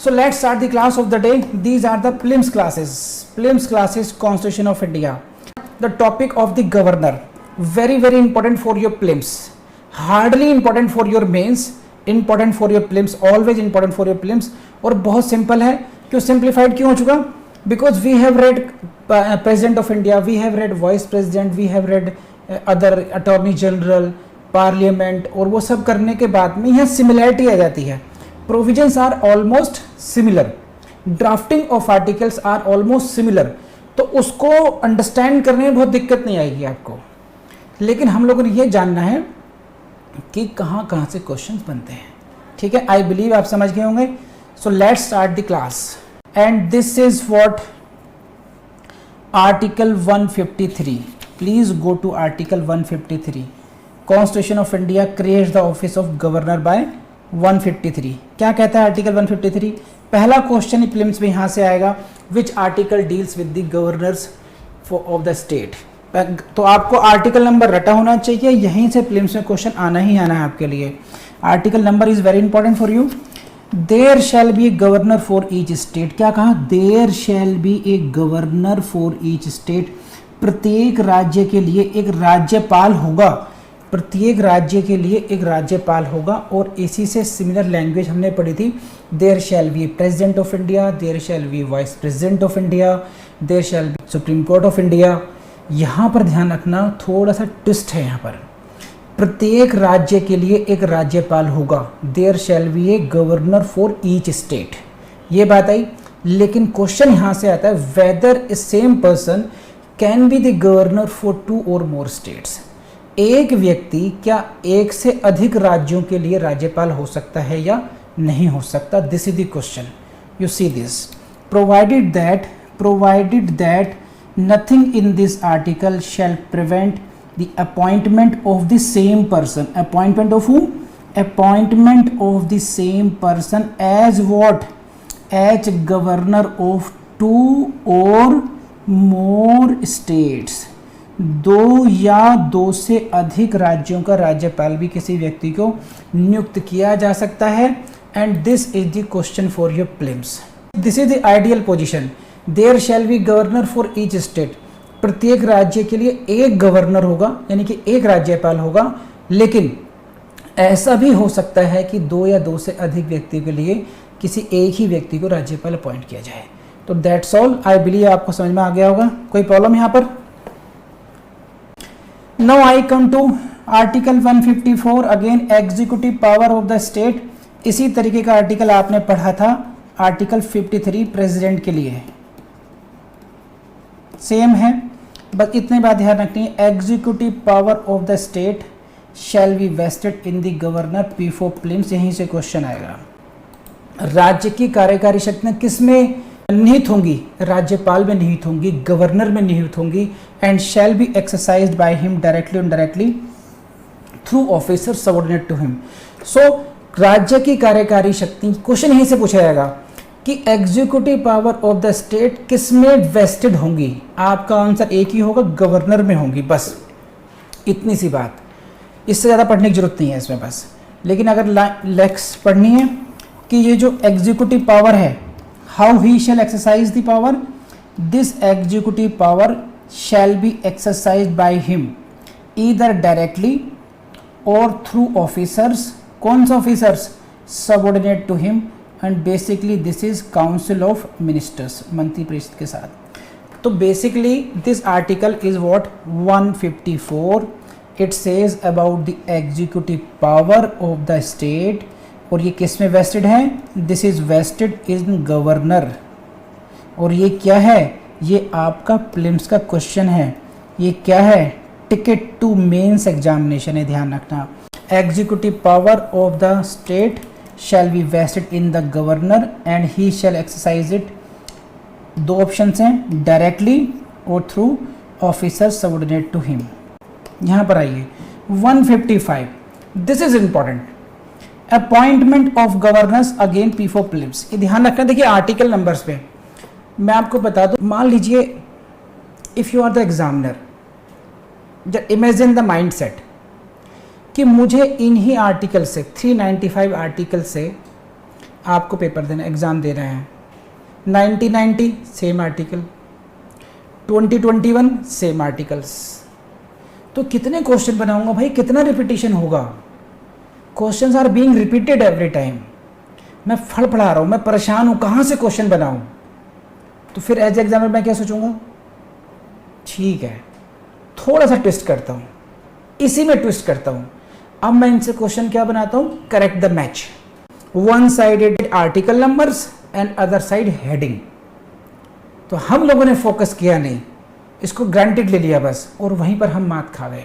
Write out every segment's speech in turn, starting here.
So let's start the class of the day. These are the prelims classes. Prelims classes, Constitution of India. The topic of the governor. Very very important for your prelims. Hardly important for your mains. Important for your prelims. Always important for your prelims. और बहुत simple है. क्यों simplified क्यों हो चुका? Because we have read President of India, we have read Vice President, we have read other Attorney General, Parliament, और वो सब करने के बाद में यहाँ similarity आ जाती है. Provisions are almost similar. Drafting of articles are almost similar. तो उसको अंडरस्टैंड करने में बहुत दिक्कत नहीं आएगी आपको. लेकिन हम लोगों ने ये जानना है कि कहाँ कहाँ से क्वेश्चंस बनते हैं. ठीक है, आई बिलीव आप समझ गए होंगे. So let's start the class. And this is what article 153. Please go to article 153. Constitution of India creates the office of governor by 153. क्या कहता है आर्टिकल 153? पहला क्वेश्चन प्रीलिम्स में यहाँ से आएगा. विच article deals with the governors of the state. तो आपको आर्टिकल नंबर रटा होना चाहिए. यहीं से प्रीलिम्स में क्वेश्चन आना ही आना है आपके लिए. Article number is very important for you. There shall be a governor for each state. क्या कहा? There shall be a governor for each state. प्रत्येक राज्य के लिए एक राज्यपाल होगा. प्रत्येक राज्य के लिए एक राज्यपाल होगा. और इसी से सिमिलर लैंग्वेज हमने पढ़ी थी. There shall be president of India, there shall be vice president of India, there shall be supreme court of India. यहाँ पर ध्यान रखना, थोड़ा सा ट्विस्ट है यहाँ पर. प्रत्येक राज्य के लिए एक राज्यपाल होगा. There shall be a governor for each state. ये बात आई. लेकिन क्वेश्चन यहाँ से आता है whether a same person can be the governor for 2 or more states. एक व्यक्ति क्या एक से अधिक राज्यों के लिए राज्यपाल हो सकता है या नहीं हो सकता? This is the question. You see this. Provided that nothing in this article shall prevent the appointment of the same person. Appointment of whom? Appointment of the same person as what? As governor of 2 or more states. 2 या 2 से अधिक राज्यों का राज्यपाल भी किसी व्यक्ति को नियुक्त किया जा सकता है. And this is the question for your prelims. This is the ideal position. There shall be governor for each state. प्रत्येक राज्य के लिए एक गवर्नर होगा, यानी कि एक राज्यपाल होगा. लेकिन ऐसा भी हो सकता है कि 2 या 2 से अधिक व्यक्ति के लिए किसी एक ही व्यक्ति को राज्यपाल अपॉइंट किया जाए. तो दैट्स ऑल. आई बिलीव आपको समझ में आ गया होगा. कोई प्रॉब्लम यहाँ पर? Now I come to Article 154 again executive power of the state. इसी तरीके का आर्टिकल आपने पढ़ा था आर्टिकल 53 प्रेसिडेंट के लिए. सेम है, बस इतने बात ध्यान रखनी है. Executive power of the state shall be vested in the governor. P4 prelims. यहीं से क्वेश्चन आएगा. राज्य की कार्यकारी शक्तियां किस में निहित होंगी? राज्यपाल में निहित होंगी, गवर्नर में निहित होंगी. And shall be exercised by him directly indirectly through officer subordinate to him. So राज्य की कार्यकारी शक्ति, क्वेश्चन यहीं से पूछा जाएगा कि executive power of the state किस में वेस्टेड होंगी? आपका आंसर एक ही होगा, गवर्नर में होंगी. बस इतनी सी बात. इससे ज़्यादा पढ़ने की जरूरत नहीं है इसमें बस. लेकिन अगर लेक्स पढ़नी है कि ये जो एग्जीक्यूटिव पावर है, how he shall exercise the power? This executive power shall be exercised by him either directly or through officers. कौन से officers? Subordinate to him. And basically this is council of ministers, मंत्री परिषद के साथ. तो basically this article is what? 154. It says about the executive power of the state. और ये किस में वेस्टेड है? This is vested in governor. और ये क्या है? ये आपका प्रीलिम्स का क्वेश्चन है. ये क्या है? टिकट टू मेंस एग्जामिनेशन है, ध्यान रखना. Executive power of the state shall be vested in the governor and he shall exercise it. 2 options हैं, directly or through officer subordinate to him. यहाँ पर आइए 155. This is important. Appointment of governors again P4 prelims. ये ध्यान रखना. देखिए article numbers पे मैं आपको बता दूं. मान लीजिए if you are the examiner, imagine the mind set कि मुझे इन्हीं आर्टिकल से 395 आर्टिकल से आपको पेपर देना, एग्ज़ाम दे रहे हैं। 1990 सेम आर्टिकल, 2021 सेम आर्टिकल्स। तो कितने क्वेश्चन बनाऊंगा भाई, कितना रिपीटिशन होगा? Questions are being repeated every time. मैं फड़फड़ा रहा हूँ, मैं परेशान हूँ, कहाँ से क्वेश्चन बनाऊँ? तो फिर एज एग्जामिनर मैं क्या सोचूंगा, ठीक है थोड़ा सा ट्विस्ट करता हूँ, इसी में ट्विस्ट करता हूँ। अब मैं इनसे क्वेश्चन क्या बनाता हूँ, correct the match, one sided article numbers and other side heading. तो हम लोगों ने फोकस किया नहीं, इसको ग्रांटेड ले लिया बस, और वहीं पर हम मात खा गए।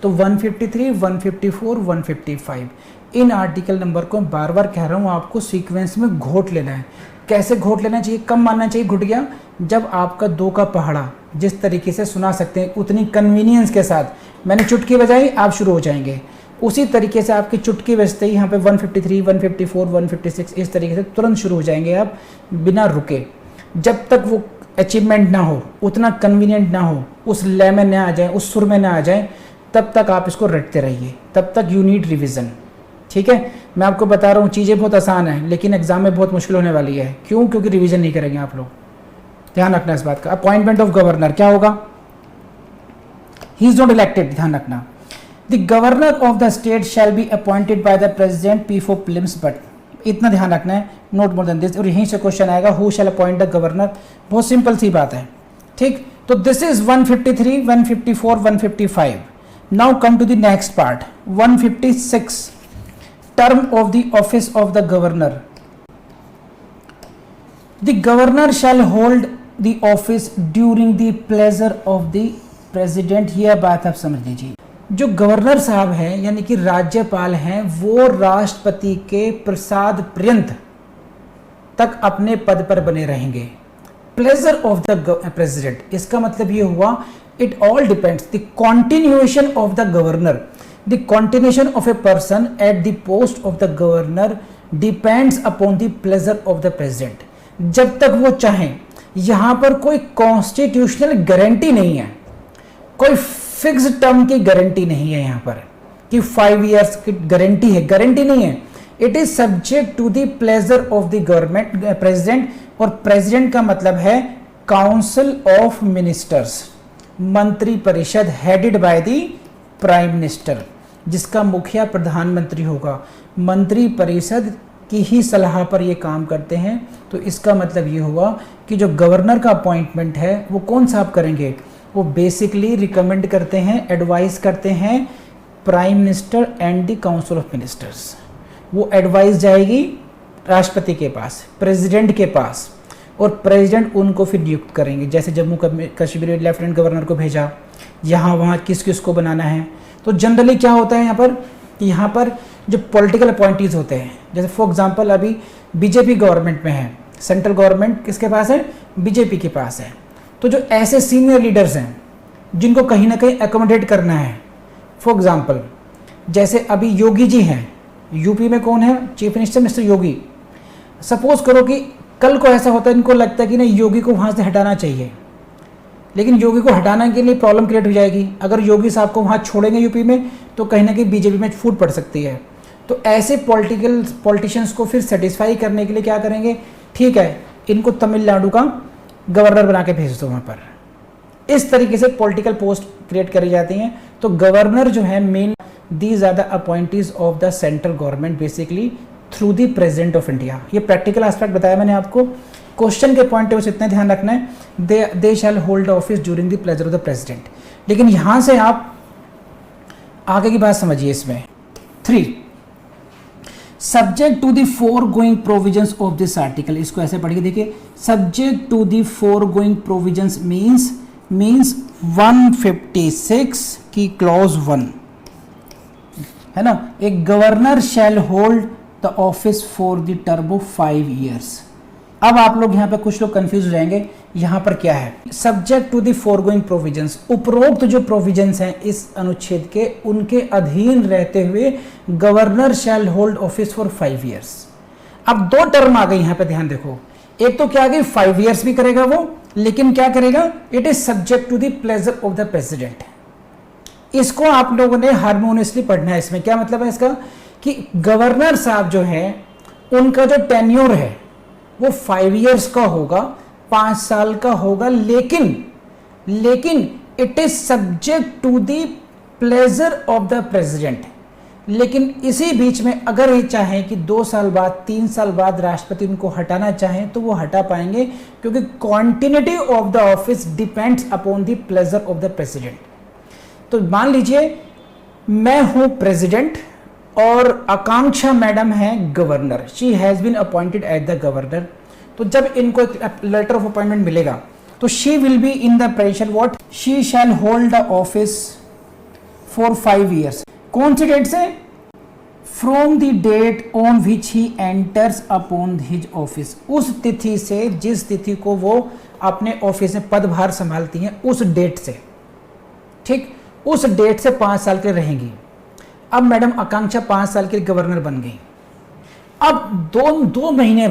तो 153, 154, 155 इन आर्टिकल नंबर को बार बार कह रहा हूँ, आपको सीक्वेंस में घोट लेना है। कैसे घोट लेना चाहिए, कब मानना चाहिए घुट गया, जब आपका 2 का पहाड़ा जिस तरीके से सुना सकते हैं उतनी कन्वीनियंस के साथ मैंने चुटकी बजाई, आप शुरू हो जाएंगे। उसी तरीके से आपकी चुटकी बजते ही यहाँ पे 153, 154, 156 इस तरीके से तुरंत शुरू हो जाएंगे आप बिना रुके। जब तक वो अचीवमेंट ना हो, उतना कन्वीनियंट ना हो, उस लय में ना आ जाए, उस सुर में ना आ जाए, तब तक आप इसको रटते रहिए, तब तक यू नीड रिविज़न। ठीक है, मैं आपको बता रहा हूँ चीज़ें बहुत आसान है, लेकिन एग्जाम में बहुत मुश्किल होने वाली है। क्यों? क्योंकि रिवीजन नहीं करेंगे आप लोग, ध्यान रखना इस बात का। अपॉइंटमेंट ऑफ गवर्नर क्या होगा, ही इज नॉट इलेक्टेड, ध्यान रखना। The governor of the state shall be appointed by the president P for prelims, but इतना ध्यान रखना है, नोट मोर देन दिस। और यहीं से क्वेश्चन आएगा, who shall appoint the governor, बहुत सिंपल सी बात है। ठीक, तो this is 153, 154, 155। Now come to the next part, 156 term of the office of the governor. The governor shall hold the office during the pleasure of the president। यह बात आप समझ लीजिए, जो गवर्नर साहब हैं यानी कि राज्यपाल हैं, वो राष्ट्रपति के प्रसाद पर्यंत तक अपने पद पर बने रहेंगे। प्लेजर ऑफ द प्रेसिडेंट, इसका मतलब ये हुआ, it all depends the continuation of the governor. The continuation of a person at the post of the governor depends upon the pleasure of the president। जब तक वो चाहें, यहाँ पर कोई कॉन्स्टिट्यूशनल गारंटी नहीं है, कोई फिक्स टर्म की गारंटी नहीं है यहाँ पर कि 5 years की गारंटी है, गारंटी नहीं है। It is subject to the pleasure of the government president, और प्रेसिडेंट का मतलब है काउंसिल ऑफ मिनिस्टर्स, मंत्री परिषद headed by the prime minister, जिसका मुखिया प्रधानमंत्री होगा। मंत्री परिषद की ही सलाह पर ये काम करते हैं। तो इसका मतलब ये हुआ कि जो गवर्नर का अपॉइंटमेंट है वो कौन साहब करेंगे, वो बेसिकली रिकमेंड करते हैं, एडवाइस करते हैं prime minister and the council of ministers. वो एडवाइस जाएगी राष्ट्रपति के पास, प्रेसिडेंट के पास, और प्रेसिडेंट उनको फिर नियुक्त करेंगे। जैसे जम्मू कश्मीर में लेफ्टिनेंट गवर्नर को भेजा, यहाँ वहाँ किस किस को बनाना है। तो जनरली क्या होता है यहाँ पर जो पॉलिटिकल अपॉइंटीज होते हैं, जैसे फॉर एग्जांपल अभी बीजेपी गवर्नमेंट में है, सेंट्रल गवर्नमेंट किसके पास है, बीजेपी के पास है। तो जो ऐसे सीनियर लीडर्स हैं जिनको कहीं ना कहीं एकोमोडेट करना है, फॉर एग्जांपल जैसे अभी योगी जी हैं, यूपी में कौन है चीफ मिनिस्टर, मिस्टर योगी। सपोज करो कि कल को ऐसा होता है, इनको लगता है कि नहीं योगी को वहाँ से हटाना चाहिए, लेकिन योगी को हटाने के लिए प्रॉब्लम क्रिएट हो जाएगी। अगर योगी साहब को वहाँ छोड़ेंगे यूपी में, तो कहीं ना कहीं बीजेपी में फूट पड़ सकती है। तो ऐसे पॉलिटिशियंस को फिर सेटिस्फाई करने के लिए क्या करेंगे, ठीक है इनको तमिलनाडु का गवर्नर बना के भेज दो वहाँ पर। इस तरीके से पॉलिटिकल पोस्ट क्रिएट करी जाती हैं। तो गवर्नर जो है main, these are the appointees of the central government basically through the president of India. ये प्रैक्टिकल एस्पेक्ट बताया मैंने आपको। क्वेश्चन के पॉइंट से इतना ध्यान रखना है, they shall hold office during the pleasure of the president. लेकिन यहां से आप आगे की बात समझिए। इसमें 3 subject to the foregoing provisions of this article, इसको ऐसे पढ़िए, देखिए subject to the foregoing provisions means 156 की क्लॉज 1 है ना, एक governor shall hold the office for the term of 5 years। अब आप लोग यहाँ पे कुछ लोग कंफ्यूज हो जाएंगे, यहाँ पर क्या है, subject to the foregoing provisions, उपरोक्त जो प्रोविजंस हैं इस अनुच्छेद के, उनके अधीन रहते हुए governor shall hold office for 5 years। अब 2 टर्म आ गई यहाँ पे, ध्यान देखो, एक तो क्या आ गई 5 years भी करेगा वो, लेकिन क्या करेगा, it is subject to the pleasure of the president. इसको आप लोगों ने हार्मोनियसली पढ़ना है। इसमें क्या मतलब है इसका, कि गवर्नर साहब जो है उनका जो टेन्योर है वो 5 इयर्स का होगा, 5 साल का होगा, लेकिन it is subject to the pleasure of the president. लेकिन इसी बीच में अगर ये चाहें कि 2 साल बाद, 3 साल बाद राष्ट्रपति उनको हटाना चाहें तो वो हटा पाएंगे, क्योंकि continuity of the office depends upon the pleasure of the president. तो मान लीजिए मैं हूं प्रेसिडेंट और आकांक्षा मैडम है governor, she has been appointed as the governor. तो जब इनको एक लेटर ऑफ अपॉइंटमेंट मिलेगा तो she will be in the position what, she shall hold the office for 5 years. कौन सी डेट से? From the date on which he enters upon his office, उस तिथि से जिस तिथि को वो अपने ऑफिस में पदभार संभालती हैं उस डेट से, ठीक, उस डेट से 5 साल के रहेंगी। अब मैडम आकांक्षा 5 साल के गवर्नर बन गई। अब दो महीने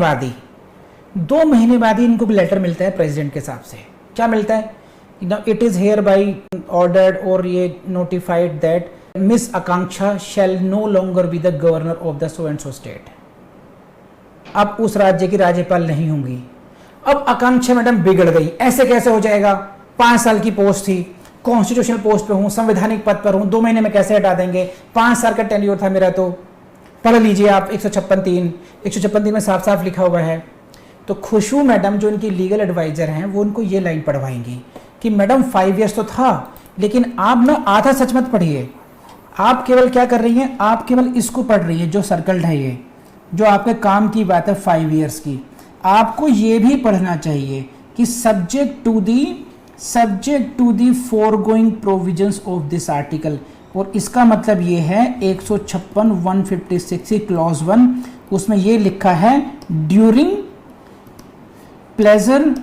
बाद ही इनको भी लेटर मिलता है प्रेसिडेंट के हिसाब से। क्या मिलता है? It is hereby ordered और ये notified that miss Akanksha shall no longer be the governor of the so and so state. अब उस राज्य की राज्यपाल नहीं होंगी। अब आकांक्षा मैडम बिगड़ गई, ऐसे कैसे हो जाएगा? 5 साल की पोस्ट थी, कॉन्स्टिट्यूशनल पोस्ट पे हूं, संवैधानिक पद पर हूं, 2 महीने में कैसे हटा देंगे? 5 साल का टेन्योर था मेरा। तो पढ़ लीजिए आप 156(3) में साफ साफ लिखा हुआ है। तो खुशबू मैडम जो इनकी लीगल एडवाइजर हैं वो उनको ये लाइन पढ़वाएंगी कि मैडम 5 इयर्स तो था, लेकिन आप ना आधा सच मत पढ़िए। आप केवल क्या कर रही हैं? आप केवल इसको पढ़ रही है जो सर्कल्ड है, ये जो आपके काम की बात है 5 इयर्स की। आपको ये भी पढ़ना चाहिए कि subject to the foregoing provisions of this article, और इसका मतलब ये है 156(156) क्लॉज 1, उसमें ये लिखा है ड्यूरिंग प्लेजर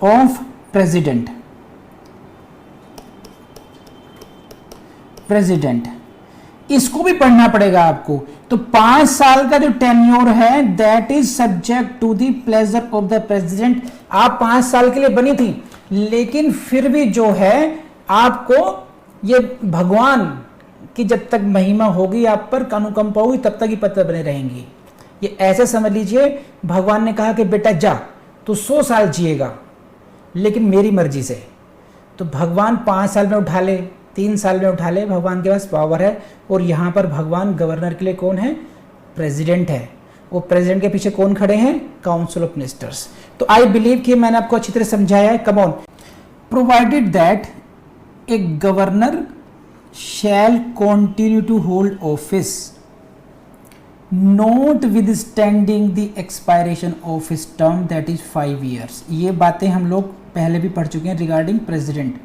ऑफ प्रेसिडेंट। इसको भी पढ़ना पड़ेगा आपको। तो 5 साल का जो टेन्योर है that is subject to the pleasure of the president. आप 5 साल के लिए बनी थी, लेकिन फिर भी जो है आपको ये भगवान की जब तक महिमा होगी, आप पर अनुकंपा होगी, तब तक ही पद पर बने रहेंगी। ये ऐसे समझ लीजिए भगवान ने कहा कि बेटा जा तू 100 साल जिएगा, लेकिन मेरी मर्जी से। तो भगवान 5 साल में उठा ले, 3 साल में उठा ले, भगवान के पास पावर है। और यहाँ पर भगवान गवर्नर के लिए कौन है? प्रेसिडेंट है। वो प्रेसिडेंट के पीछे कौन खड़े हैं? Council of ministers. तो आई बिलीव कि मैंने आपको अच्छी तरह समझाया है। Come on, provided that a governor shall continue to hold office notwithstanding the expiration of his term that is 5 years. ये बातें हम लोग पहले भी पढ़ चुके हैं regarding president.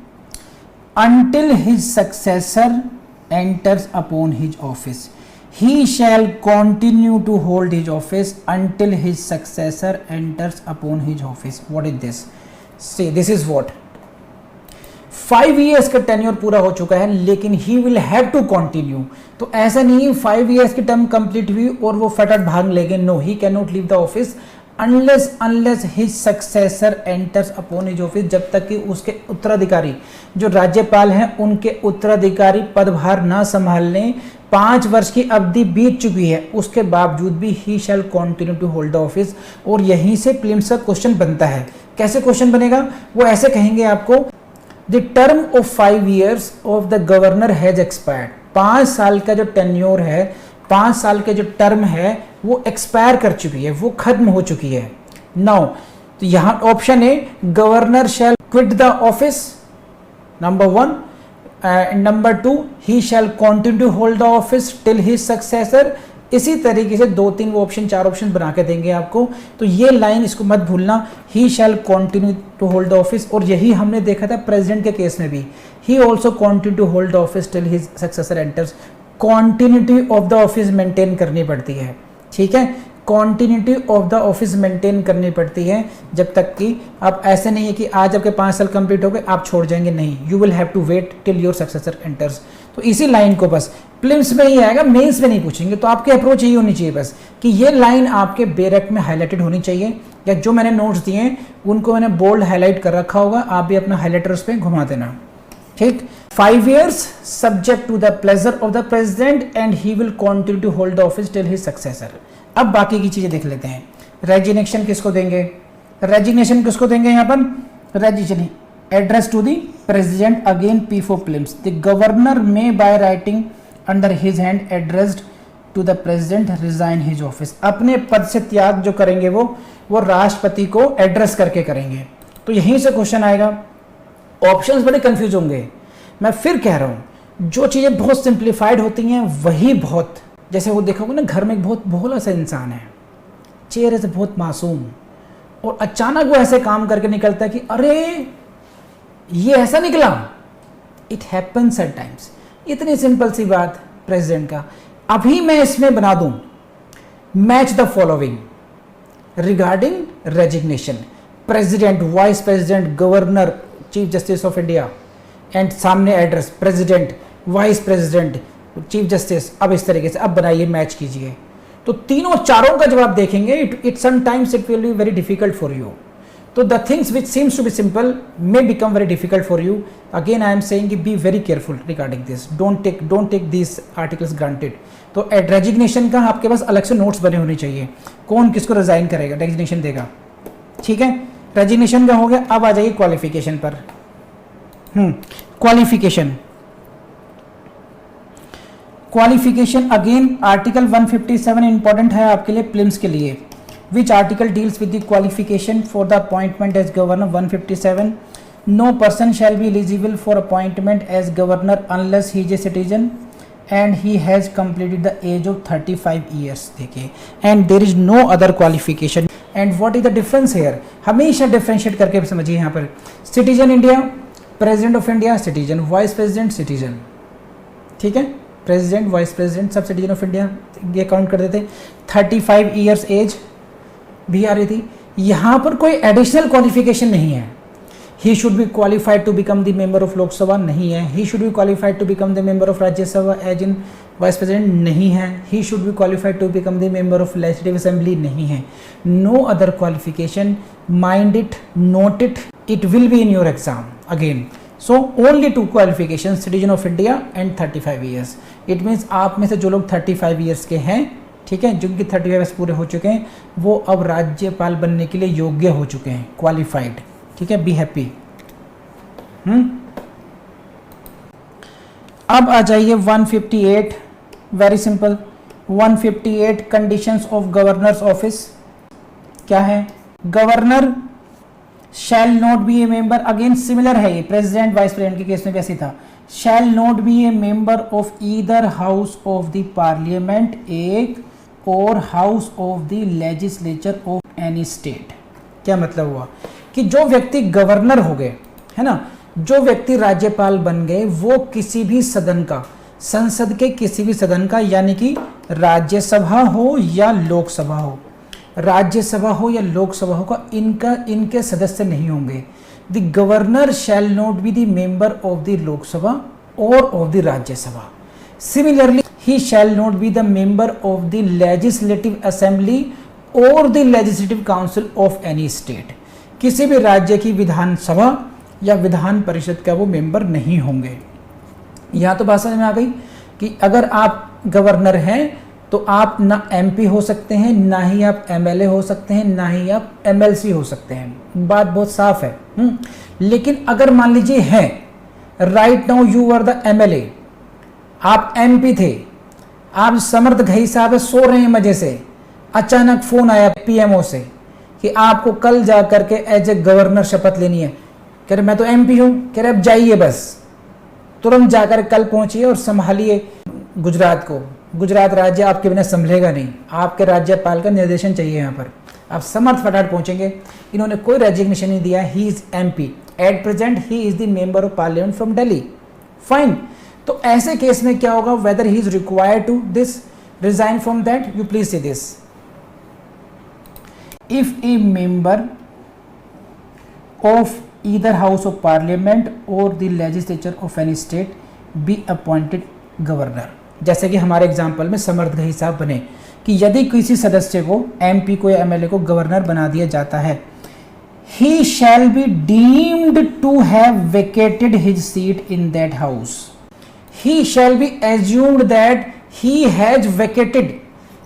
Until his successor enters upon his office, he shall continue to hold his office until his successor enters upon his office. What is this? See, this is what 5 years का tenure पूरा हो चुका है, लेकिन he will have to continue। तो ऐसा नहीं 5 years की टर्म कंप्लीट हुई और वो फटाफट भाग लेंगे। No, he cannot leave the office unless his successor enters upon his office। जब तक कि उसके उत्तराधिकारी जो राज्यपाल हैं उनके उत्तराधिकारी पदभार ना संभाल लें। 5 वर्ष की अवधि बीत चुकी है, उसके बावजूद भी he shall continue to hold the office। और यहीं से प्रीलिम्स का क्वेश्चन बनता है। कैसे क्वेश्चन बनेगा? वो ऐसे कहेंगे आपको, the term of 5 years of the governor has expired. 5 साल का जो टेन्योर है, 5 साल के जो टर्म है वो एक्सपायर कर चुकी है, वो खत्म हो चुकी है। नाउ तो यहां ऑप्शन है governor shall quit the office, number 1। Number 2, he shall continue to hold the office till his successor. इसी तरीके से 2-3 वो ऑप्शन, 4 ऑप्शन बना के देंगे आपको। तो ये लाइन इसको मत भूलना, he shall continue to hold the office. और यही हमने देखा था प्रेसिडेंट के केस में भी, he also continue to hold the office till his successor enters. Continuity of the office maintain करनी पड़ती है, ठीक है। Continuity of the office maintain करनी पड़ती है जब तक कि आप, ऐसे नहीं है कि आज आपके 5 साल कंप्लीट हो गए आप छोड़ जाएंगे, नहीं। You will have to wait till your successor enters. तो इसी लाइन को बस प्रीलिम्स में ही आएगा, मेंस में नहीं पूछेंगे। तो आपकी अप्रोच यही होनी चाहिए बस कि ये लाइन आपके बैरक में हाईलाइटेड होनी चाहिए, या जो मैंने नोट्स दिए हैं उनको मैंने बोल्ड हाईलाइट कर रखा होगा, आप भी अपना हाईलाइटर उस पर घुमा देना, ठीक। 5 years subject to the pleasure of the president and he will continue to hold the office till his successor. अब बाकी की चीजें देख लेते हैं. रेजिग्नेशन किसको देंगे? रेजिग्नेशन किसको देंगे यहाँ पर? Resignation address to the president, again P4 prelims. The governor may by writing under his hand addressed to the president resign his office. अपने पद से त्याग जो करेंगे वो राष्ट्रपति को एड्रेस करके करेंगे. तो यहीं से क्वेश्चन आएगा. ऑप्शंस बड़े कंफ्यूज होंगे. मैं फिर कह रहा हूं, जो चीजें बहुत सिंप्लीफाइड होती हैं वही बहुत, जैसे वो देखोगे ना, घर में एक बहुत भोला सा इंसान है, चेहरे से बहुत मासूम, और अचानक वो ऐसे काम करके निकलता है कि अरे ये ऐसा निकला. It happens at times. इतनी सिंपल सी बात प्रेसिडेंट का. अभी मैं इसमें बना दूं, match the following regarding resignation. President, vice president, governor, chief justice of India, and सामने address president, vice president, chief justice. अब इस तरीके से अब बनाइए, मैच कीजिए. तो तीनों चारों का जवाब देखेंगे. It sometimes it will be very difficult for you. तो the things which seems to be simple may become very difficult for you. Again I am saying be very careful regarding this. Don't take this articles granted. तो at resignation का आपके पास अलग से notes बने होने चाहिए. कौन किसको रिजाइन करेगा, रेजिग्नेशन देगा. ठीक है, रेजिग्नेशन का हो गया. अब आ जाइए क्वालिफिकेशन पर. क्वालिफिकेशन अगेन आर्टिकल 157 इंपॉर्टेंट है आपके लिए, प्लिम्स के लिए. Which article deals with the qualification for the appointment as governor? 157. No person shall be eligible for appointment as governor unless he is a citizen and he has completed the age of 35 years. देखिए, and there is no other qualification. And what is the difference here? हमेशा differentiate करके समझिए. यहाँ पर citizen India, president of India citizen, vice president citizen. ठीक है, president, vice president सब citizen of India. ये काउंट कर देते. 35 ईयर्स एज भी आ रही थी. यहाँ पर कोई एडिशनल क्वालिफिकेशन नहीं है. He should be qualified to become the member of Lok Sabha, नहीं है. He should be qualified to become the member of Rajya Sabha as in vice president, नहीं है. He should be qualified to become the member of legislative assembly, नहीं है. No other qualification. Mind it, note it, it will be in your exam again. So only 2 qualification, citizen of India and 35 years. It means आप में से जो लोग 35 years के हैं, ठीक है, जिनके 35 ईयर्स पूरे हो चुके हैं, वो अब राज्यपाल बनने के लिए योग्य हो चुके हैं, क्वालिफाइड. ठीक है, बी हैप्पी. अब आ जाइए 158. Very simple. 158 conditions of governors office क्या है? Governor shall not B A member. Again similar है ये, प्रेसिडेंट वाइस प्रेसिडेंट के केस में भी ऐसी था. शैल not B A member of either house of the parliament, एक, और house of the legislature of any state. क्या मतलब हुआ कि जो व्यक्ति गवर्नर हो गए, है ना, जो व्यक्ति राज्यपाल बन गए, वो किसी भी सदन का, संसद के किसी भी सदन का, यानी कि राज्यसभा हो या लोकसभा हो, राज्यसभा हो या लोकसभा हो, इनके सदस्य नहीं होंगे. The governor shall not be the member of the Lok Sabha or of the Rajya Sabha. Similarly he shall not be the member of the legislative assembly or the legislative council of any state. किसी भी राज्य की विधानसभा या विधान परिषद का वो मेंबर नहीं होंगे. यहाँ तो बात समझ में आ गई कि अगर आप गवर्नर हैं तो आप ना MP हो सकते हैं, ना ही आप MLA हो सकते हैं, ना ही आप MLC हो सकते हैं. बात बहुत साफ है. लेकिन अगर मान लीजिए है, right now you are the MLA, आप MP थे, आप समर्थ घई साहब सो रहे हैं मजे से, अचानक फोन आया PMO से कि आपको कल जा करके एज ए गवर्नर शपथ लेनी है. कह रहे मैं तो MP हूं. कह रहे अब जाइए, बस तुरंत जाकर कल पहुंचिए और संभालिए गुजरात को. गुजरात राज्य आपके बिना संभलेगा नहीं, आपके राज्यपाल का निर्देशन चाहिए. यहाँ पर आप समर्थ फटाफट पहुंचेंगे. इन्होंने कोई रेजिग्नेशन नहीं दिया. He is MP at present, he is the member of parliament from Delhi. Fine. तो ऐसे केस में क्या होगा? Whether he is required to this resign from that, you please see this. If a member of either house of parliament or the legislature of any state be appointed governor. जैसे कि हमारे example में समर्थ घई साहब बने कि यदि किसी सदस्य को, MP को या MLA को गवर्नर बना दिया जाता है, he shall be deemed to have vacated his seat in that house. He shall be assumed that he has vacated.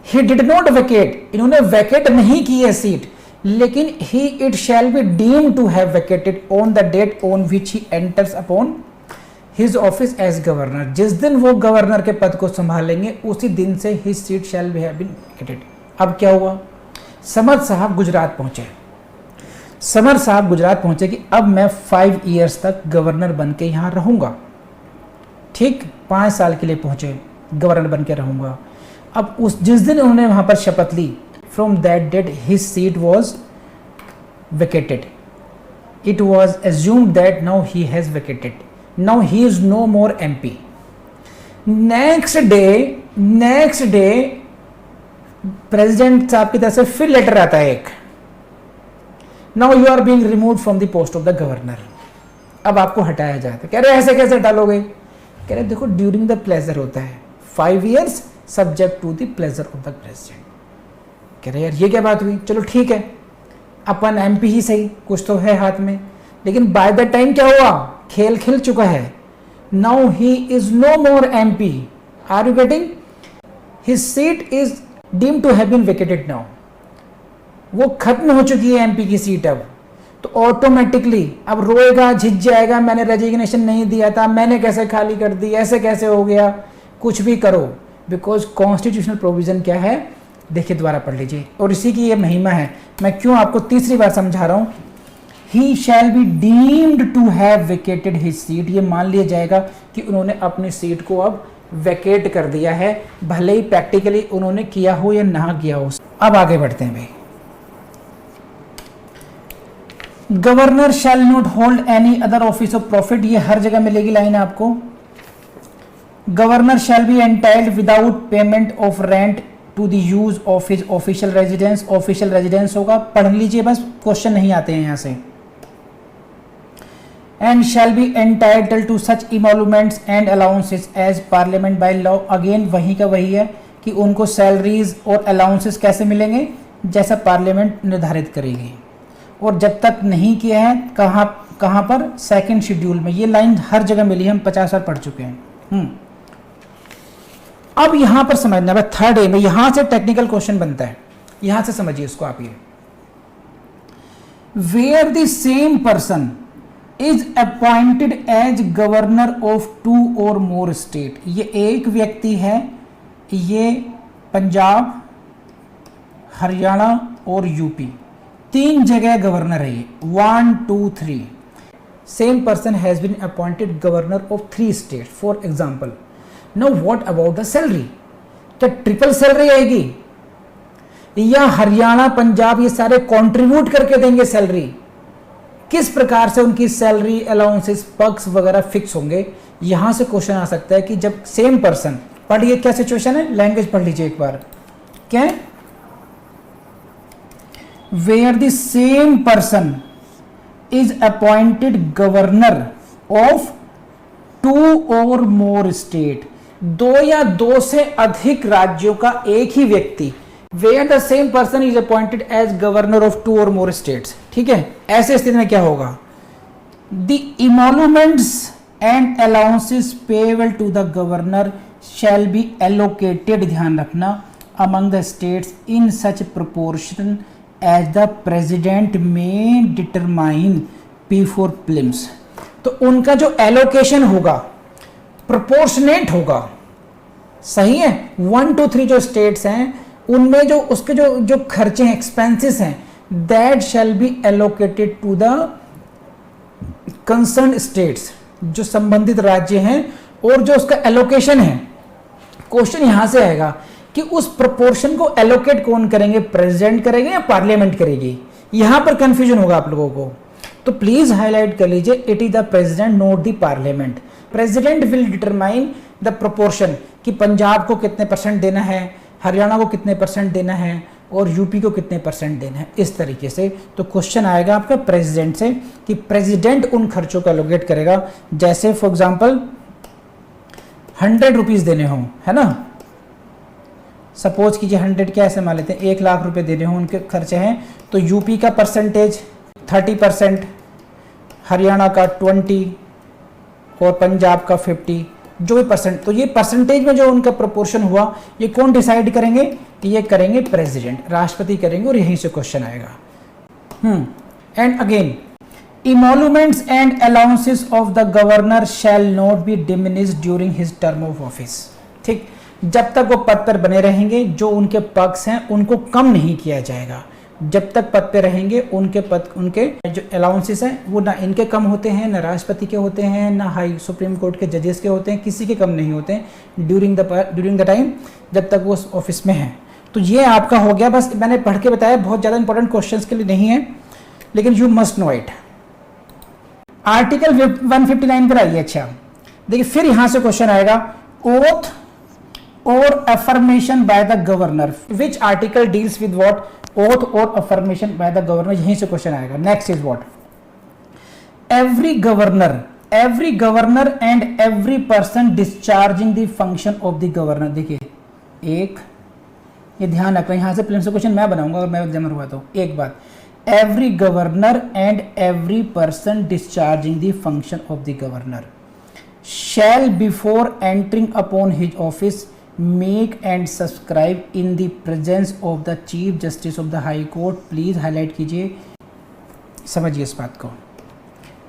He did not vacate. इन्होंने vacate नहीं की है सीट, लेकिन it shall be deemed to have vacated on the date on which he enters upon his office as governor. जिस दिन वो governor के पद को संभालेंगे उसी दिन से his seat shall be have been vacated. अब क्या हुआ, समर साहब गुजरात पहुंचे। समर साहब गुजरात पहुंचे कि अब मैं 5 ईयर्स तक गवर्नर बन के यहाँ रहूँगा। ठीक, 5 साल के लिए पहुंचे, गवर्नर बन के रहूँगा। अब उस जिस दिन उन्होंने वहाँ पर शपथ ली, from that date his seat was vacated. It was assumed that now he has vacated, now he is no more MP। Next day president साहब की तरफ से फिर लेटर आता है एक, now you are being removed from the post of the governor. अब आपको हटाया जाता है। कह रहे ऐसे कैसे हटा लोगे? कह रहे देखो ड्यूरिंग द प्लेजर होता है, 5 years subject to the pleasure of the president. कह रहे यार ये क्या बात हुई? चलो ठीक है, अपन MP ही सही, कुछ तो है हाथ में, लेकिन बाय द टाइम क्या हुआ, खेल खेल चुका है। Now he is no more MP। Are you getting? His seat is deemed to have been vacated now. वो खत्म हो चुकी है MP की सीट अब, तो ऑटोमेटिकली अब रोएगा, झिझ जाएगा, मैंने रेजिग्नेशन नहीं दिया था, मैंने कैसे खाली कर दी, ऐसे कैसे हो गया। कुछ भी करो, बिकॉज कॉन्स्टिट्यूशनल प्रोविजन क्या है, देखिए दोबारा पढ़ लीजिए, और इसी की ये महिमा है। मैं क्यों आपको तीसरी बार समझा रहा हूं। He shall be deemed to have vacated his seat, ये मान लिया जाएगा कि उन्होंने अपनी सीट को अब वेकेट कर दिया है, भले ही प्रैक्टिकली उन्होंने किया हो या ना किया हो। अब आगे बढ़ते हैं भाई। Governor shall not hold any other office of profit, ये हर जगह मिलेगी लाइन आपको। Governor shall be entitled without payment of rent to the use of his official residence. Official residence होगा, पढ़ लीजिए बस, क्वेश्चन नहीं आते हैं यहां से। And shall be entitled to such emoluments and allowances as parliament by law. Again वही का वही है कि उनको सैलरीज और अलाउंसेस कैसे मिलेंगे, जैसा पार्लियामेंट निर्धारित करेगी। और जब तक नहीं किया है, कहाँ पर, 2nd शेड्यूल में। ये लाइन हर जगह मिली है, हम 50 बार पढ़ चुके हैं। अब यहां पर समझना है, 3rd A में यहां से टेक्निकल क्वेश्चन बनता है, यहां से समझिए इसको आप। ये where the same person is appointed as governor of 2 or more state. ये एक व्यक्ति है, ये पंजाब, हरियाणा और यूपी, 3 जगह गवर्नर है ये, 1 2 3। Same person has been appointed governor of 3 state for example. Now what about the salary? क्या ट्रिपल सैलरी आएगी, या हरियाणा पंजाब ये सारे कंट्रीब्यूट करके देंगे सैलरी? किस प्रकार से उनकी सैलरी, अलाउंसेस, पक्स वगैरह फिक्स होंगे? यहां से क्वेश्चन आ सकता है कि जब सेम पर्सन, पढ़िए क्या सिचुएशन है, लैंग्वेज पढ़ लीजिए एक बार। क्या है? where the same person is appointed governor of 2 or more state, 2 या 2 से अधिक राज्यों का एक ही व्यक्ति, where the same person is appointed as governor of 2 or more states। ठीक है, ऐसे स्थिति में क्या होगा? the emoluments and allowances payable to the governor shall be allocated, ध्यान रखना, among the states in such proportion as the president may determine before prelims। तो उनका जो एलोकेशन होगा प्रोपोर्शनेट होगा, सही है। 1 2 3 जो स्टेट्स हैं उनमें जो उसके जो खर्चे हैं, एक्सपेंसेस हैं, that shall be allocated to the concern states, जो संबंधित राज्य हैं, और जो उसका एलोकेशन है। क्वेश्चन यहां से आएगा कि उस प्रोपोर्शन को एलोकेट कौन करेंगे, प्रेसिडेंट करेंगे या पार्लियामेंट करेगी? यहां पर कंफ्यूजन होगा आप लोगों को, तो प्लीज हाईलाइट कर लीजिए, it is the president not the parliament. President will determine the proportion कि पंजाब को कितने % देना है, हरियाणा को कितने % देना है, और यूपी को कितने % देना है, इस तरीके से। तो क्वेश्चन आएगा आपका प्रेसिडेंट से कि प्रेसिडेंट उन खर्चों को एलोकेट करेगा। जैसे फॉर एग्जाम्पल 100 रुपीज देने हों, है ना, सपोज कीजिए 100 क्या ऐसे मान लेते हैं, 1 लाख रुपए देने हों, उनके खर्चे हैं, तो यूपी का परसेंटेज 30%, हरियाणा का 20 और पंजाब का 50, जो भी परसेंट। तो ये परसेंटेज में जो उनका प्रोपोर्शन हुआ ये कौन डिसाइड करेंगे? ये करेंगे प्रेसिडेंट, राष्ट्रपति करेंगे, और यहीं से क्वेश्चन आएगा। And again, emoluments and allowances of the governor shall not be diminished during his term of office। ठीक, जब तक वो पद पर बने रहेंगे जो उनके पक्ष हैं उनको कम नहीं किया जाएगा। जब तक पद पे रहेंगे उनके जो अलाउंसेस हैं वो ना इनके कम होते हैं, ना राष्ट्रपति के होते हैं, ना हाई सुप्रीम कोर्ट के जजेस के होते हैं, किसी के कम नहीं होते हैं ड्यूरिंग द टाइम जब तक वो ऑफिस में हैं। तो ये आपका हो गया, बस मैंने पढ़ के बताया, बहुत ज़्यादा इंपॉर्टेंट क्वेश्चंस के लिए नहीं है, लेकिन you must know it. Article 159 पर आइए। अच्छा देखिए, फिर यहां से क्वेश्चन आएगा, oath or affirmation by the governor, which article deals with what? Oath or affirmation by the governor, यहीं से क्वेश्चन आएगा। Next is what? Every governor and every person discharging the function of the governor. देखिए एक, ये ध्यान रखना, यहां से प्लेन से क्वेश्चन मैं बनाऊंगा अगर मैं एग्जामिनर हुआ तो। एक बात, every governor and every person discharging the function of the governor shall before entering upon his office make and subscribe in the presence of the chief justice of the high court। Please highlight कीजिए, समझिए इस बात को।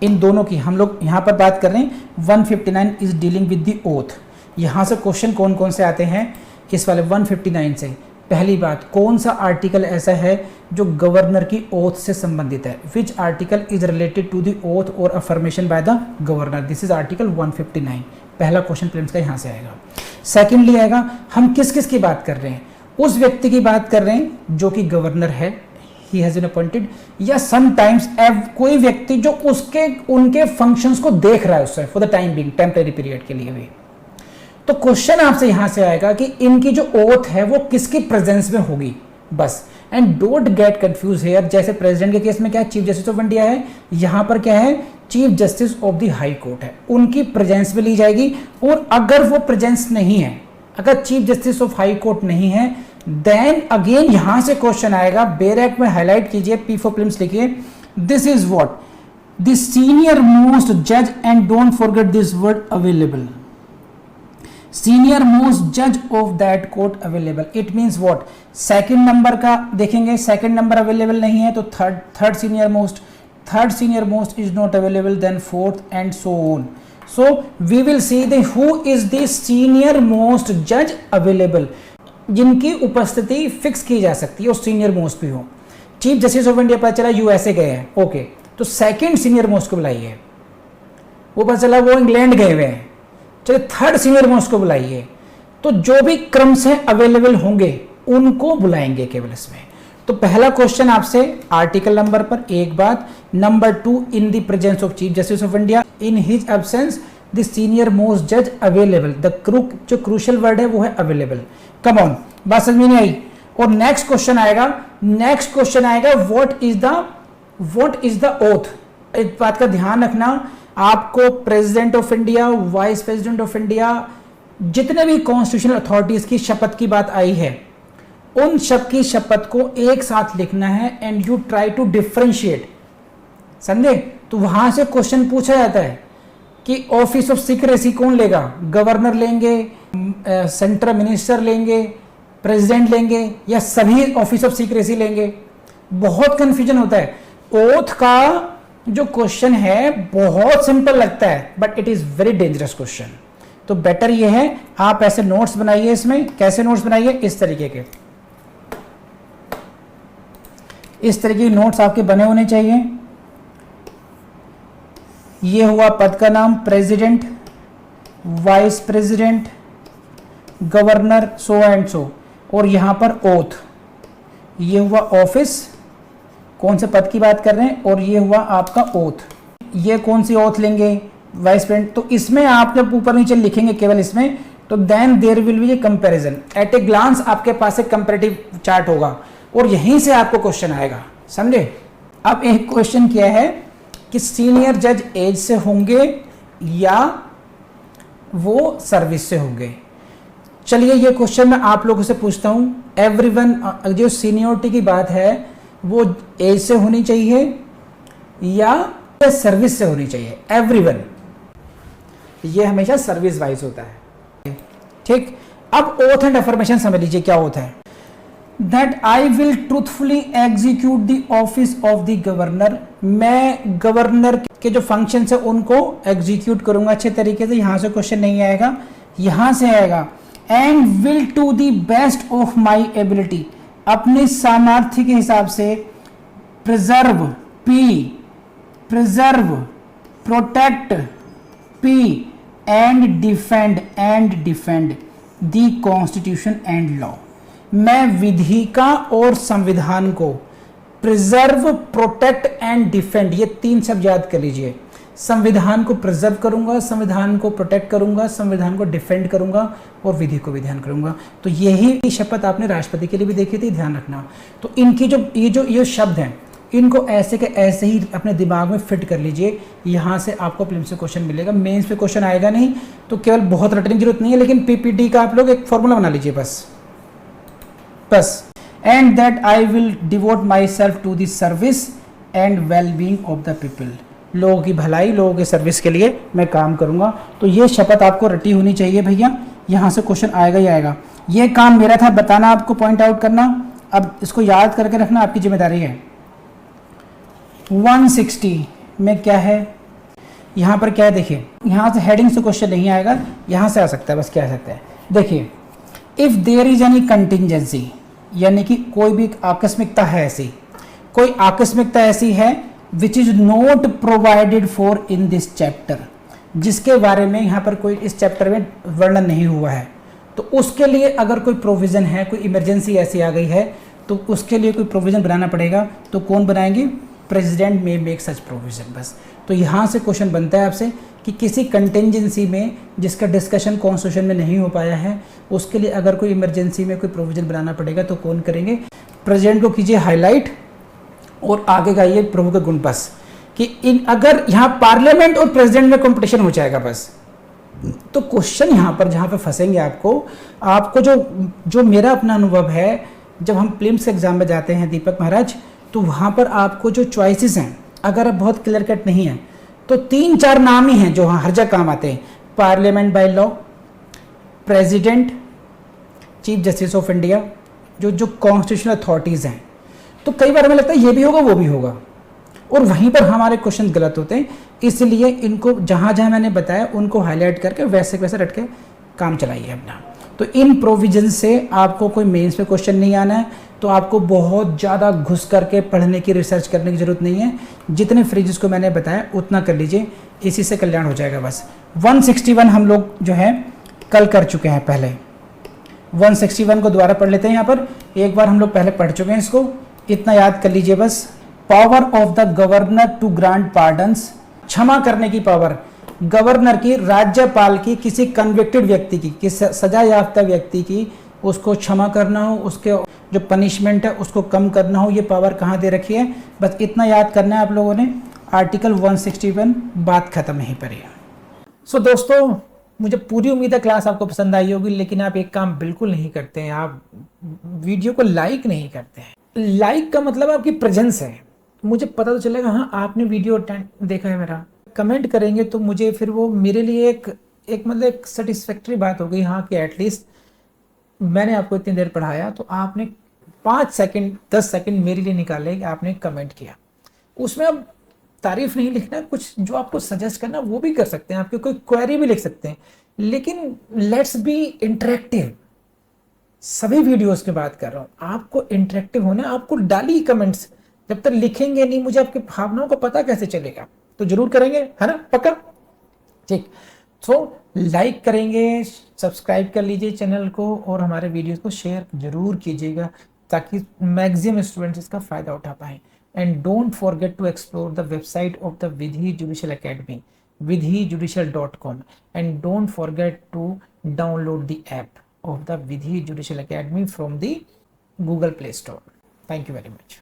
इन दोनों की हम लोग यहाँ पर बात कर रहे हैं। 159 is dealing with the oath. यहाँ से क्वेश्चन कौन कौन से आते हैं किस वाले 159 से? पहली बात, कौन सा आर्टिकल ऐसा है जो गवर्नर की ओथ से संबंधित है? Which article is related to the oath or affirmation by the governor? This is article 159। पहला क्वेश्चन प्रीलिम्स का यहाँ से आएगा। सेकेंडली आएगा, हम किस किस की बात कर रहे हैं? उस व्यक्ति की बात कर रहे हैं जो कि गवर्नर है, ही हैज बीन अपॉइंटेड, या समटाइम्स कोई व्यक्ति जो उनके फंक्शंस को देख रहा है उससे for the time being, temporary period के लिए भी। तो क्वेश्चन आपसे यहां से आएगा कि इनकी जो ओथ है वो किसकी प्रेजेंस में होगी, बस। And don't get confuse here, जैसे प्रेसिडेंट के केस में क्या है, चीफ जस्टिस ऑफ इंडिया है, यहां पर क्या है, chief justice of the high court है, उनकी प्रेजेंस में ली जाएगी। और अगर वो प्रेजेंस नहीं है, अगर chief justice of high court नहीं है, देन अगेन यहां से क्वेश्चन आएगा, बेरेक में हाईलाइट कीजिए, पी फॉर प्रीलिम्स लिखिए, this is what? The senior most जज, and don't forget this word available, senior most जज of that court available. It means what? Second number का देखेंगे, सेकंड नंबर अवेलेबल नहीं है तो third senior most is not available, then fourth and so on. So we will see the who is the senior most जज available, जिनकी उपस्थिति fix की जा सकती है और सीनियर मोस्ट भी हो। चीफ जस्टिस ऑफ इंडिया पता चला यूएसए गए हैं, ओके, तो सेकंड सीनियर मोस्ट को बुलाइए। वो पता चला वो इंग्लैंड गए हुए हैं, चलिए थर्ड सीनियर मोस्ट को बुलाइए। तो जो भी क्रम से अवेलेबल होंगे उनको बुलाएंगे केवल इसमें। तो पहला क्वेश्चन आपसे आर्टिकल नंबर पर एक बात, number 2 in the presence of chief justice of India, in his absence the senior most जज अवेलेबल। जो क्रूशियल वर्ड है वो है अवेलेबल। कम ऑन, बात समझ में नहीं आई? और नेक्स्ट क्वेश्चन आएगा व्हाट इज द ओथ। एक बात का ध्यान रखना, आपको president of India, vice president of India, जितने भी कॉन्स्टिट्यूशनल अथॉरिटीज की शपथ की बात आई है, उन सब की शपथ को एक साथ लिखना है and you try to differentiate, समझे? तो वहां से क्वेश्चन पूछा जाता है कि ऑफिस ऑफ सीक्रेसी कौन लेगा? गवर्नर लेंगे, सेंट्रल मिनिस्टर लेंगे, प्रेसिडेंट लेंगे, या सभी ऑफिस ऑफ सीक्रेसी लेंगे? बहुत कंफ्यूजन होता है। ओथ का जो क्वेश्चन है बहुत सिंपल लगता है, but it is very dangerous question. तो बेटर ये है आप ऐसे नोट्स बनाइए। इसमें कैसे नोट्स बनाइए? इस तरीके के, इस तरीके के नोट्स आपके बने होने चाहिए। ये हुआ पद का नाम, president, vice president, governor, so and सो, और यहां पर ओथ। ये हुआ ऑफिस, कौन से पद की बात कर रहे हैं, और ये हुआ आपका ओथ। ये कौन सी ओथ लेंगे? Vice president. तो इसमें आप जब ऊपर नीचे लिखेंगे केवल इसमें, तो then there will be a comparison. At a glance आपके पास एक कंपैरेटिव चार्ट होगा और यहीं से आपको क्वेश्चन आएगा, समझे? अब एक क्वेश्चन किया है कि सीनियर जज एज से होंगे या वो सर्विस से होंगे। चलिए ये क्वेश्चन मैं आप लोगों से पूछता हूं। एवरीवन, जो सीनियरिटी की बात है वो एज से होनी चाहिए या सर्विस से होनी चाहिए, एवरीवन। ये हमेशा सर्विस वाइज होता है, ठीक। अब ओथ एंड अफर्मेशन समझ लीजिए क्या होता है। That I will truthfully execute the office of the governor, मैं गवर्नर के जो फंक्शन है उनको एग्जीक्यूट करूंगा अच्छे तरीके से। यहां से क्वेश्चन नहीं आएगा, यहां से आएगा। And will to the best of my ability, अपने सामर्थ्य के हिसाब से preserve, P, preserve, protect, P, and defend the constitution and law. मैं विधिका और संविधान को प्रिजर्व, प्रोटेक्ट एंड डिफेंड, ये 3 शब्द याद कर लीजिए। संविधान को प्रिजर्व करूंगा, संविधान को प्रोटेक्ट करूंगा, संविधान को डिफेंड करूंगा और विधि को भी ध्यान करूंगा। तो यही शपथ आपने राष्ट्रपति के लिए भी देखी थी, ध्यान रखना। तो इनकी जो ये शब्द हैं, इनको ऐसे के ऐसे ही अपने दिमाग में फिट कर लीजिए। यहाँ से आपको प्रीलिम्स से क्वेश्चन मिलेगा, मेंस पे क्वेश्चन आएगा नहीं, तो केवल बहुत रटने की जरूरत नहीं है, लेकिन पीपीटी का आप लोग एक फॉर्मूला बना लीजिए बस। And that I will devote myself to the service and well being of the people, लोगों की भलाई, लोगों की सर्विस के लिए मैं काम करूंगा। तो ये शपथ आपको रटी होनी चाहिए भैया, यहाँ से क्वेश्चन आएगा ही आएगा। ये काम मेरा था बताना, आपको पॉइंट आउट करना। अब इसको याद करके रखना आपकी जिम्मेदारी है। 160 में क्या है, यहाँ पर क्या है देखिए, यहाँ से हेडिंग से क्वेश्चन नहीं आएगा, यहाँ से आ सकता है, बस क्या आ सकता है देखिए। If there is any contingency, यानी कि कोई भी आकस्मिकता है ऐसी, कोई आकस्मिकता ऐसी है which is not provided for in this chapter, जिसके बारे में यहाँ पर कोई इस चैप्टर में वर्णन नहीं हुआ है, तो उसके लिए अगर कोई प्रोविजन है, कोई इमरजेंसी ऐसी आ गई है, तो उसके लिए कोई प्रोविजन बनाना पड़ेगा। तो कौन बनाएंगे, प्रेसिडेंट में मेक सच प्रोविजन, बस। तो यहाँ से क्वेश्चन बनता है आपसे कि किसी कंटिंजेंसी में जिसका डिस्कशन कॉन्स्टिट्यूशन में नहीं हो पाया है, उसके लिए अगर कोई इमरजेंसी में कोई प्रोविजन बनाना पड़ेगा तो कौन करेंगे, प्रेसिडेंट को कीजिए हाईलाइट और आगे गाइए प्रभु का गुण, बस। कि इन अगर यहाँ पार्लियामेंट और प्रेसिडेंट में कंपटीशन हो जाएगा बस, तो क्वेश्चन यहाँ पर जहाँ पे फंसेंगे आपको जो मेरा अपना अनुभव है, जब हम प्रीलिम्स एग्जाम में जाते हैं दीपक महाराज, तो वहाँ पर आपको जो चॉइसेस हैं, अगर आप बहुत क्लियर कट नहीं है, तो 3-4 नाम ही हैं जो हर जगह काम आते हैं। Parliament by law, president, chief justice of India, जो कॉन्स्टिट्यूशनल अथॉरिटीज़ हैं। तो कई बार हमें लगता है ये भी होगा वो भी होगा, और वहीं पर हमारे क्वेश्चन गलत होते हैं। इसलिए इनको जहाँ जहाँ मैंने बताया उनको हाईलाइट करके वैसे वैसे रट के काम चलाइए अपना। तो इन प्रोविजन से आपको कोई मेंस में क्वेश्चन नहीं आना है, तो आपको बहुत ज़्यादा घुस करके पढ़ने की, रिसर्च करने की ज़रूरत नहीं है। जितने फ्रेजेस को मैंने बताया उतना कर लीजिए, इसी से कल्याण हो जाएगा बस। 161 हम लोग जो है कल कर चुके हैं पहले। 161 को दोबारा पढ़ लेते हैं। यहाँ पर एक बार हम लोग पहले पढ़ चुके हैं, इसको इतना याद कर लीजिए बस। Power of the governor to grant pardons, क्षमा करने की पावर गवर्नर की, राज्यपाल की, किसी कन्विक्टेड व्यक्ति की, किसी सजा याफ्ता व्यक्ति की, उसको क्षमा करना हो, उसके जो पनिशमेंट है उसको कम करना हो, ये पावर कहाँ दे रखी है, बस इतना याद करना है आप लोगों ने। आर्टिकल 161, बात खत्म यहीं पर है। सो दोस्तों, मुझे पूरी उम्मीद है क्लास आपको पसंद आई होगी, लेकिन आप एक काम बिल्कुल नहीं करते हैं, आप वीडियो को लाइक नहीं करते हैं। लाइक का मतलब आपकी प्रेजेंस है, मुझे पता तो चलेगा हाँ आपने वीडियो देखा है मेरा। कमेंट करेंगे तो मुझे फिर वो मेरे लिए एक मतलब एक सेटिस्फैक्टरी बात हो गई, हाँ कि एटलीस्ट मैंने आपको इतनी देर पढ़ाया तो आपने 5 सेकंड 10 सेकंड मेरे लिए निकाले कि आपने कमेंट किया। उसमें अब तारीफ नहीं लिखना, कुछ जो आपको सजेस्ट करना वो भी कर सकते हैं, आपकी कोई क्वेरी भी लिख सकते हैं, लेकिन लेट्स बी इंटरेक्टिव। सभी वीडियोस की बात कर रहा हूँ, आपको इंटरेक्टिव होना, आपको डाली कमेंट्स। जब तक लिखेंगे नहीं, मुझे आपकी भावनाओं को पता कैसे चलेगा? तो जरूर करेंगे, है ना, पक्का? ठीक। तो लाइक करेंगे, सब्सक्राइब कर लीजिए चैनल को और हमारे वीडियोस को शेयर जरूर कीजिएगा ताकि मैक्सिमम स्टूडेंट्स इसका फायदा उठा पाएं। And don't forget to explore the website of the Vidhi judicial academy, vidhijudicial.com, and don't forget to download the app of the Vidhi Judicial Academy from the Google Play Store. Thank you very much.